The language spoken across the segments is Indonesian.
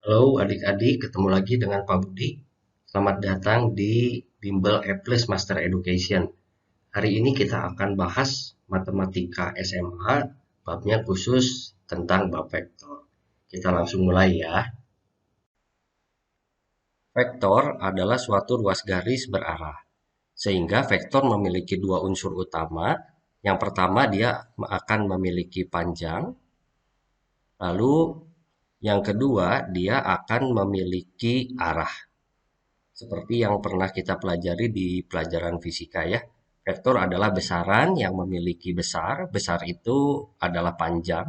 Halo adik-adik, ketemu lagi dengan Pak Budi. Selamat datang di Bimbel E+ Master Education. Hari ini kita akan bahas matematika SMA, babnya khusus tentang bab vektor. Kita langsung mulai ya. Vektor adalah suatu ruas garis berarah, sehingga vektor memiliki dua unsur utama. Yang pertama, dia akan memiliki panjang, lalu yang kedua, dia akan memiliki arah. Seperti yang pernah kita pelajari di pelajaran fisika ya. Vektor adalah besaran yang memiliki besar. Besar itu adalah panjang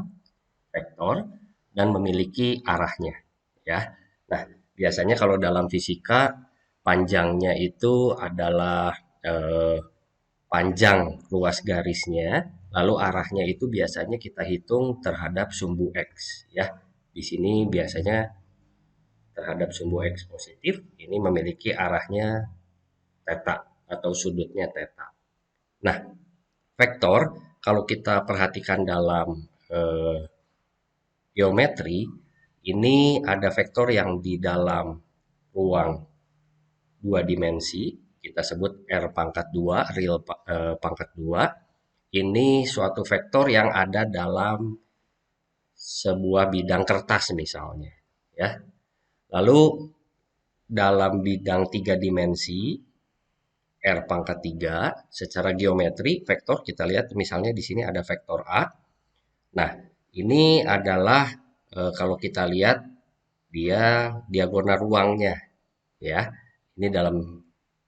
vektor dan memiliki arahnya ya. Nah, biasanya kalau dalam fisika panjangnya itu adalah eh, panjang ruas garisnya, lalu arahnya itu biasanya kita hitung terhadap sumbu X ya. Di sini biasanya terhadap sumbu X positif ini memiliki arahnya theta atau sudutnya theta. Nah, vektor kalau kita perhatikan dalam eh, geometri, ini ada vektor yang di dalam ruang dua dimensi, kita sebut R pangkat 2, real pangkat 2. Ini suatu vektor yang ada dalam sebuah bidang kertas misalnya, ya. Lalu dalam bidang tiga dimensi, R pangkat 3 secara geometri vektor kita lihat misalnya di sini ada vektor A. Nah, ini adalah kalau kita lihat dia diagonal ruangnya ya. Ini dalam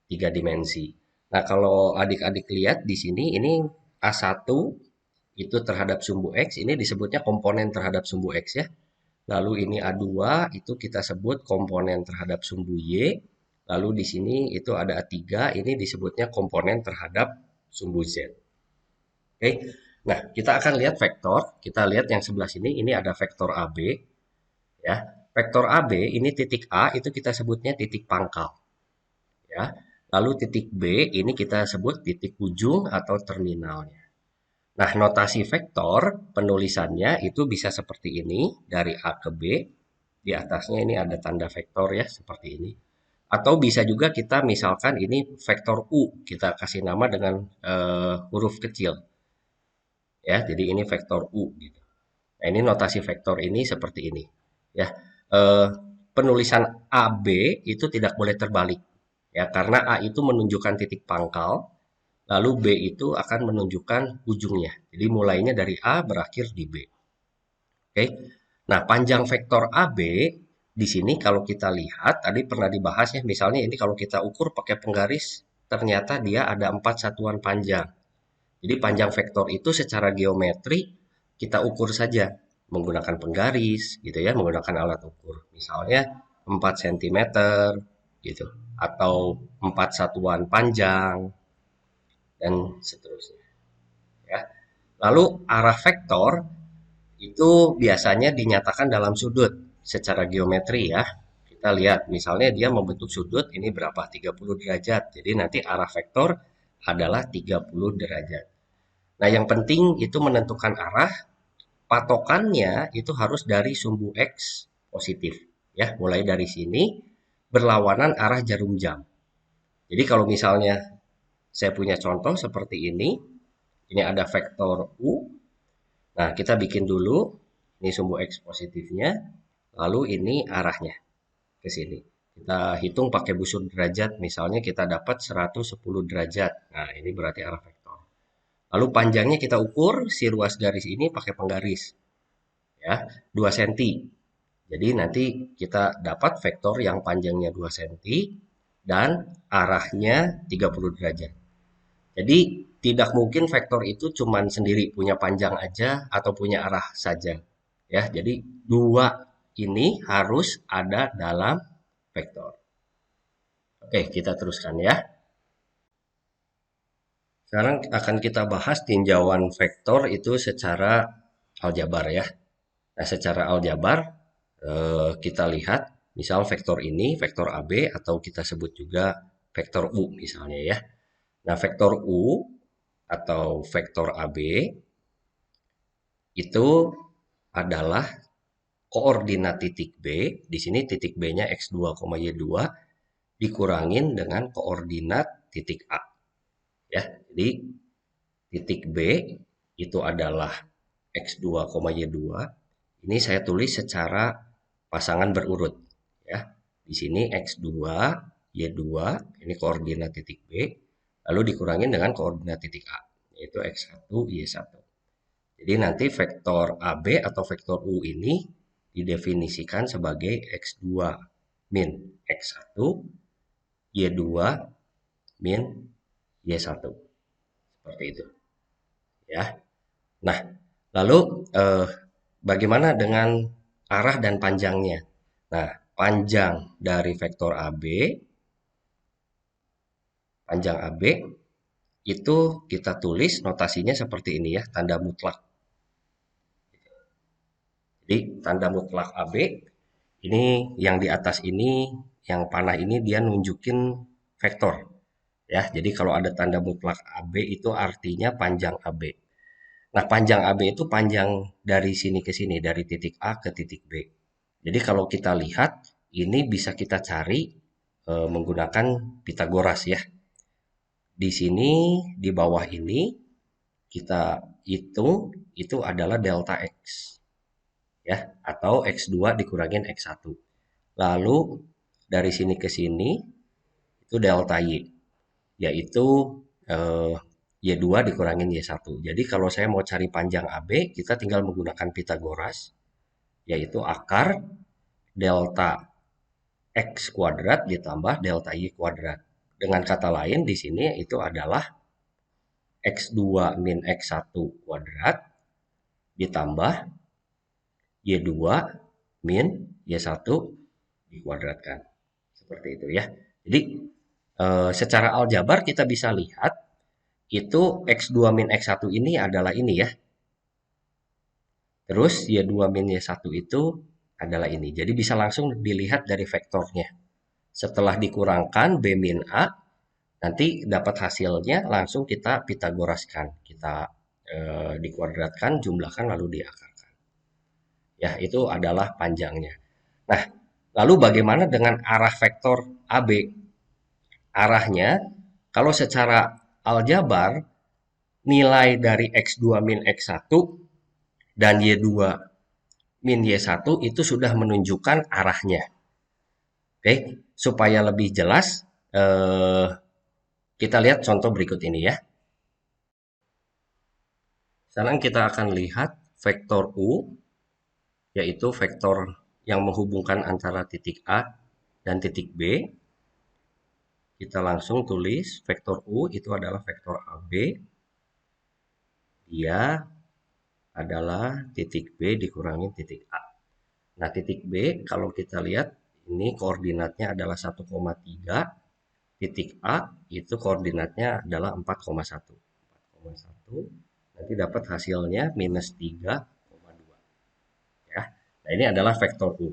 tiga dimensi. Nah, kalau adik-adik lihat di sini ini A1 itu terhadap sumbu X ini disebutnya komponen terhadap sumbu X ya. Lalu ini A2 itu kita sebut komponen terhadap sumbu Y. Lalu di sini itu ada A3 ini disebutnya komponen terhadap sumbu Z. Oke. Nah, kita akan lihat vektor. Kita lihat yang sebelah sini ini ada vektor AB ya. Vektor AB ini titik A itu kita sebutnya titik pangkal ya. Lalu titik B ini kita sebut titik ujung atau terminalnya. Nah, notasi vektor penulisannya itu bisa seperti ini dari A ke B. Di atasnya ini ada tanda vektor ya, seperti ini. Atau bisa juga kita misalkan ini vektor U, kita kasih nama dengan huruf kecil ya. Jadi ini vektor U gitu. Nah, ini notasi vektor ini seperti ini ya. Eh, Penulisan AB itu tidak boleh terbalik ya karena A itu menunjukkan titik pangkal, lalu B itu akan menunjukkan ujungnya. Jadi mulainya dari A berakhir di B. Oke. Nah, panjang vektor AB di sini kalau kita lihat tadi pernah dibahas ya, misalnya ini kalau kita ukur pakai penggaris ternyata dia ada 4 satuan panjang. Jadi panjang vektor itu secara geometri kita ukur saja menggunakan penggaris gitu ya, menggunakan alat ukur. Misalnya 4 cm gitu atau 4 satuan panjang dan seterusnya ya. Lalu arah vektor itu biasanya dinyatakan dalam sudut secara geometri ya. Kita lihat misalnya dia membentuk sudut ini berapa? 30 derajat. Jadi nanti arah vektor adalah 30 derajat. Nah, yang penting itu menentukan arah, patokannya itu harus dari sumbu X positif ya. Mulai dari sini berlawanan arah jarum jam. Jadi kalau misalnya saya punya contoh seperti ini ada vektor U. Nah, kita bikin dulu ini sumbu X positifnya, lalu ini arahnya ke sini. Kita hitung pakai busur derajat, misalnya kita dapat 110 derajat. Nah, ini berarti arah vektor. Lalu panjangnya kita ukur si ruas garis ini pakai penggaris ya, 2 cm. Jadi nanti kita dapat vektor yang panjangnya 2 cm dan arahnya 30 derajat. Jadi tidak mungkin vektor itu cuman sendiri punya panjang aja atau punya arah saja. Ya, jadi dua ini harus ada dalam vektor. Oke, kita teruskan ya. Sekarang akan kita bahas tinjauan vektor itu secara aljabar ya. Nah, secara aljabar kita lihat misal vektor ini vektor AB atau kita sebut juga vektor U misalnya ya. Nah, vektor U atau vektor AB itu adalah koordinat titik B, di sini titik B-nya X2, Y2 dikurangin dengan koordinat titik A. Ya, jadi titik B itu adalah X2, Y2. Ini saya tulis secara pasangan berurut ya. Di sini X2, Y2, ini koordinat titik B, lalu dikurangin dengan koordinat titik A, yaitu X1, Y1. Jadi nanti vektor AB atau vektor U ini didefinisikan sebagai X2 min X1, Y2 min Y1. Seperti itu ya. Nah, lalu bagaimana dengan arah dan panjangnya? Nah, panjang dari vektor AB, panjang AB itu kita tulis notasinya seperti ini ya, tanda mutlak. Jadi tanda mutlak AB ini yang di atas ini, yang panah ini dia nunjukin vektor ya. Jadi kalau ada tanda mutlak AB itu artinya panjang AB. Nah, panjang AB itu panjang dari sini ke sini, dari titik A ke titik B. Jadi kalau kita lihat, ini bisa kita cari menggunakan Pitagoras ya. Di sini, di bawah ini, kita hitung itu adalah delta X. Ya, atau X2 dikurangin X1. Lalu, dari sini ke sini, itu delta Y. Yaitu Y2 dikurangin Y1. Jadi kalau saya mau cari panjang AB, kita tinggal menggunakan Pitagoras, yaitu akar delta X kuadrat ditambah delta Y kuadrat. Dengan kata lain, di sini itu adalah X2 min X1 kuadrat ditambah Y2 min Y1 dikuadratkan. Seperti itu ya. Jadi secara aljabar kita bisa lihat itu X2 min X1 ini adalah ini ya. Terus Y2 min Y1 itu adalah ini. Jadi bisa langsung dilihat dari vektornya. Setelah dikurangkan B min A, nanti dapat hasilnya langsung kita pitagoraskan. Kita dikuadratkan, jumlahkan, lalu diakarkan. Ya, itu adalah panjangnya. Nah, lalu bagaimana dengan arah vektor AB? Arahnya, kalau secara aljabar, nilai dari X2 min X1 dan Y2 min Y1 itu sudah menunjukkan arahnya. Oke, supaya lebih jelas, kita lihat contoh berikut ini ya. Sekarang kita akan lihat vektor U, yaitu vektor yang menghubungkan antara titik A dan titik B. Kita langsung tulis vektor U itu adalah vektor AB. Dia adalah titik B dikurangi titik A. Nah, titik B kalau kita lihat ini koordinatnya adalah 1,3, titik A itu koordinatnya adalah 4,1. 4,1 nanti dapat hasilnya minus 3,2 ya. Nah, ini adalah vektor U.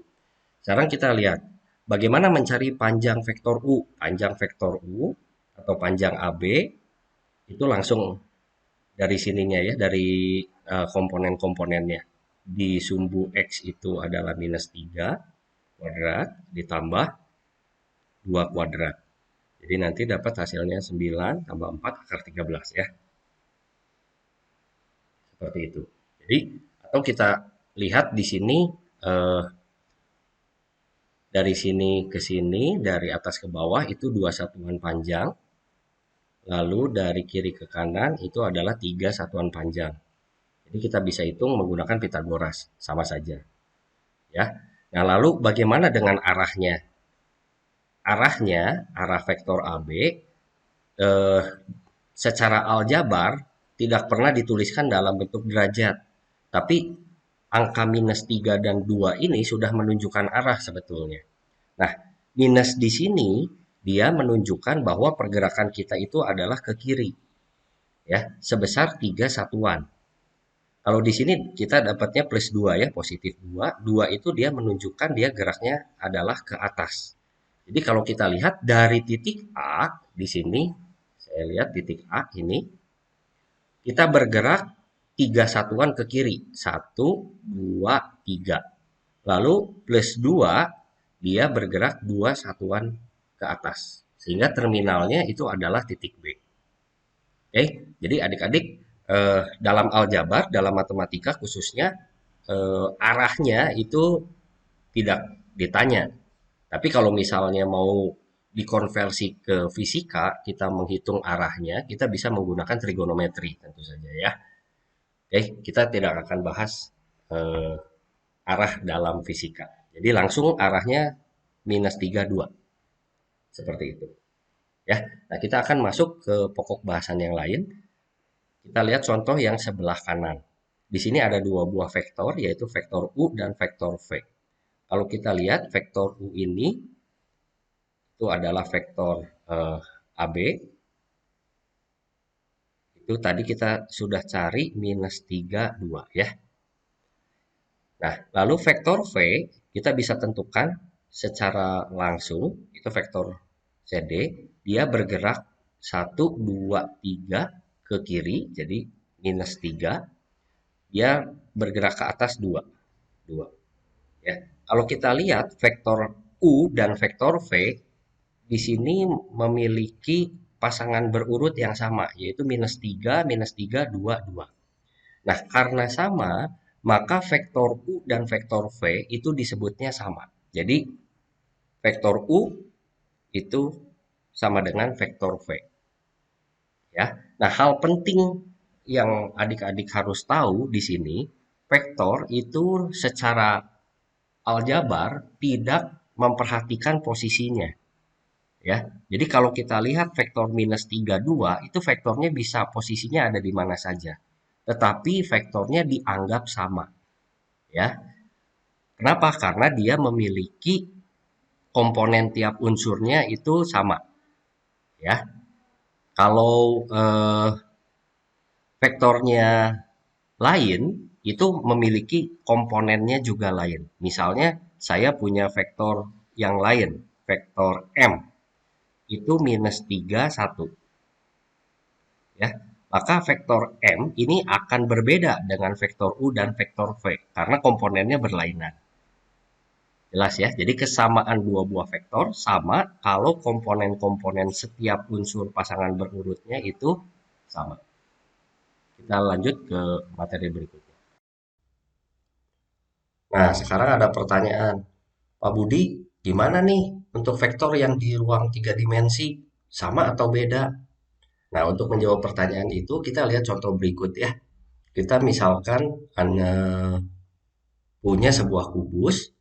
Sekarang kita lihat bagaimana mencari panjang vektor U. Panjang vektor U atau panjang AB itu langsung dari sininya ya, dari komponen-komponennya. Di sumbu X itu adalah minus 3 kuadrat ditambah 2 kuadrat. Jadi nanti dapat hasilnya 9 tambah 4 akar 13 ya. Seperti itu. Jadi atau kita lihat di sini dari sini ke sini, dari atas ke bawah itu 2 satuan panjang. Lalu dari kiri ke kanan itu adalah 3 satuan panjang. Jadi kita bisa hitung menggunakan Pitagoras, sama saja. Ya. Nah, lalu bagaimana dengan arahnya? Arahnya, arah vektor AB secara aljabar tidak pernah dituliskan dalam bentuk derajat. Tapi angka minus 3 dan 2 ini sudah menunjukkan arah sebetulnya. Nah, minus di sini dia menunjukkan bahwa pergerakan kita itu adalah ke kiri. Ya, sebesar 3 satuan. Kalau di sini kita dapatnya plus 2 ya, positif 2. 2 itu dia menunjukkan dia geraknya adalah ke atas. Jadi kalau kita lihat dari titik A di sini, saya lihat titik A ini, kita bergerak 3 satuan ke kiri. 1, 2, 3. Lalu plus 2 dia bergerak 2 satuan ke atas. Sehingga terminalnya itu adalah titik B. Oke, jadi adik-adik dalam aljabar, dalam matematika khususnya arahnya itu tidak ditanya. Tapi kalau misalnya mau dikonversi ke fisika, kita menghitung arahnya, kita bisa menggunakan trigonometri tentu saja ya. Oke, kita tidak akan bahas eh, arah dalam fisika. Jadi langsung arahnya minus 32. Seperti itu. Ya. Nah, kita akan masuk ke pokok bahasan yang lain. Kita lihat contoh yang sebelah kanan. Di sini ada dua buah vektor, yaitu vektor U dan vektor V. Kalau kita lihat vektor U ini, itu adalah vektor AB. Itu tadi kita sudah cari minus 3, 2 ya. Nah, lalu vektor V kita bisa tentukan secara langsung, itu vektor CD, dia bergerak 1, 2, 3 ke kiri, jadi minus 3, dia bergerak ke atas 2, 2 ya. Kalau kita lihat vektor U dan vektor V di sini memiliki pasangan berurut yang sama, yaitu minus 3, minus 3, 2, 2. Nah, karena sama, maka vektor U dan vektor V itu disebutnya sama. Jadi, vektor U itu sama dengan vektor V. Ya. Nah, hal penting yang adik-adik harus tahu di sini, vektor itu secara aljabar tidak memperhatikan posisinya. Ya. Jadi kalau kita lihat vektor minus 3, 2, itu vektornya bisa posisinya ada di mana saja. Tetapi vektornya dianggap sama. Ya. Kenapa? Karena dia memiliki komponen tiap unsurnya itu sama. Ya. Kalau vektornya lain, itu memiliki komponennya juga lain. Misalnya saya punya vektor yang lain, vektor M, itu minus 3, 1. Ya. Maka vektor M ini akan berbeda dengan vektor U dan vektor V, karena komponennya berlainan. Jelas ya, jadi kesamaan dua buah vektor sama kalau komponen-komponen setiap unsur pasangan berurutnya itu sama. Kita lanjut ke materi berikutnya. Nah, sekarang ada pertanyaan. Pak Budi, gimana nih untuk vektor yang di ruang tiga dimensi? Sama atau beda? Nah, untuk menjawab pertanyaan itu, kita lihat contoh berikut ya. Kita misalkan punya sebuah kubus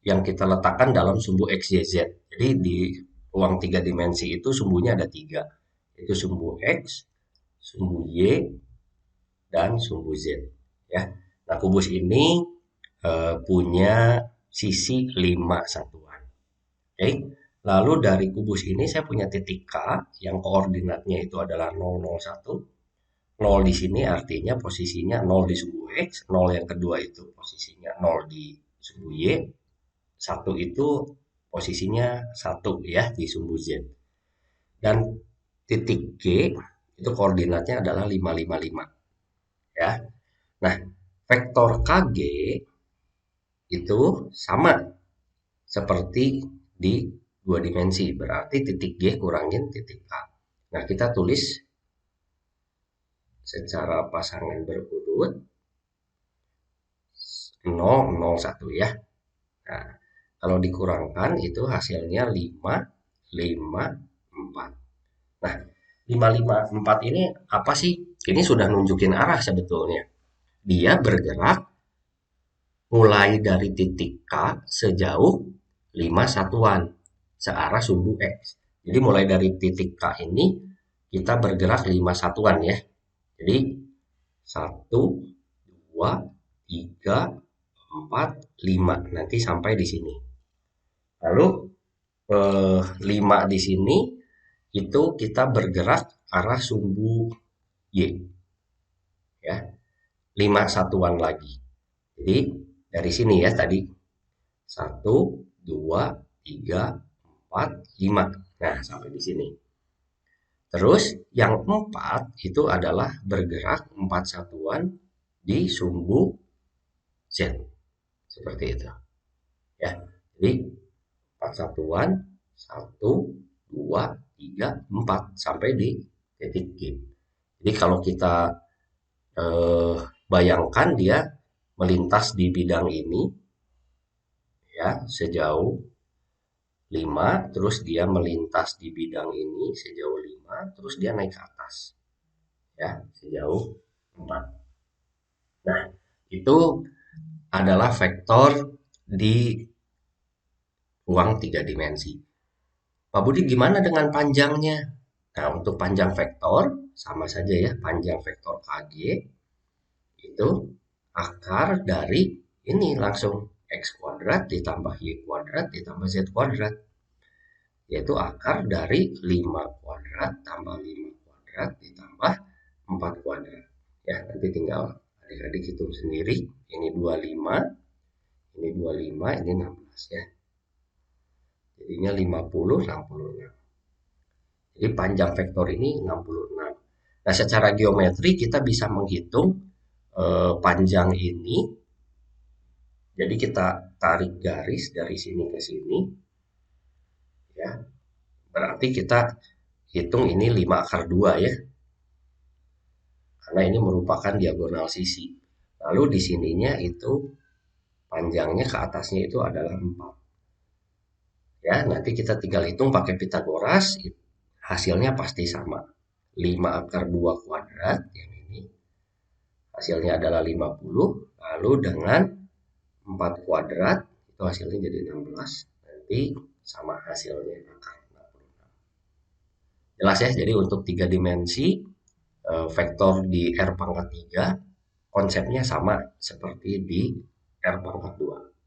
yang kita letakkan dalam sumbu X, Y, Z. Jadi di ruang tiga dimensi itu sumbunya ada tiga. Itu sumbu X, sumbu Y, dan sumbu Z. Ya. Nah, kubus ini punya sisi 5 satuan. Oke. Lalu dari kubus ini saya punya titik K yang koordinatnya itu adalah 001. 0 di sini artinya posisinya 0 di sumbu X, 0 yang kedua itu posisinya 0 di sumbu Y, 1 itu posisinya 1 ya di sumbu Z. Dan titik G itu koordinatnya adalah 555 ya. Nah, vektor KG itu sama seperti di dua dimensi, berarti titik G kurangin titik K. Nah, kita tulis secara pasangan berurut 0, 0, 1 ya. Nah, kalau dikurangkan itu hasilnya 5, 5, 4. Nah, 5, 5, 4 ini apa sih? Ini sudah nunjukin arah sebetulnya. Dia bergerak mulai dari titik K sejauh 5 satuan searah sumbu X. Jadi mulai dari titik K ini kita bergerak 5 satuan ya. Jadi 1, 2, 3, 4, 5. Nanti sampai di sini. Lalu 5 di sini itu kita bergerak arah sumbu Y. Ya. 5 satuan lagi. Jadi dari sini ya tadi 1, 2, 3, 4, 5. Nah, sampai di sini. Terus yang 4 itu adalah bergerak 4 satuan di sumbu Z. seperti itu ya. Jadi 4 satuan, 1, 2, 3, 4 sampai di titik G. Jadi kalau kita bayangkan dia melintas di bidang ini ya sejauh 5, terus dia melintas di bidang ini sejauh 5, terus dia naik ke atas ya sejauh 4. Nah, itu adalah vektor di ruang 3 dimensi. Pak Budi gimana dengan panjangnya? Nah, untuk panjang vektor sama saja ya, panjang vektor KG itu akar dari ini langsung X kuadrat ditambah Y kuadrat ditambah Z kuadrat. Yaitu akar dari 5 kuadrat tambah 5 kuadrat ditambah 4 kuadrat. Ya, nanti tinggal adik-adik hitung sendiri. Ini 25, ini 25, ini 16 ya. Jadinya 50, 66. Jadi panjang vektor ini 66. Nah, secara geometri kita bisa menghitung panjang ini. Jadi kita tarik garis dari sini ke sini. Ya, berarti kita hitung ini 5 akar 2 ya. Karena ini merupakan diagonal sisi. Lalu di sininya itu panjangnya ke atasnya itu adalah 4. Ya, nanti kita tinggal hitung pakai Pitagoras, hasilnya pasti sama. 5 akar 2 kuadrat yang ini hasilnya adalah 50, lalu dengan 4 kuadrat itu hasilnya jadi 16. Nanti sama hasilnya akar 66. Jelas ya, jadi untuk 3 dimensi vektor di R pangkat 3 konsepnya sama seperti di R pangkat 2.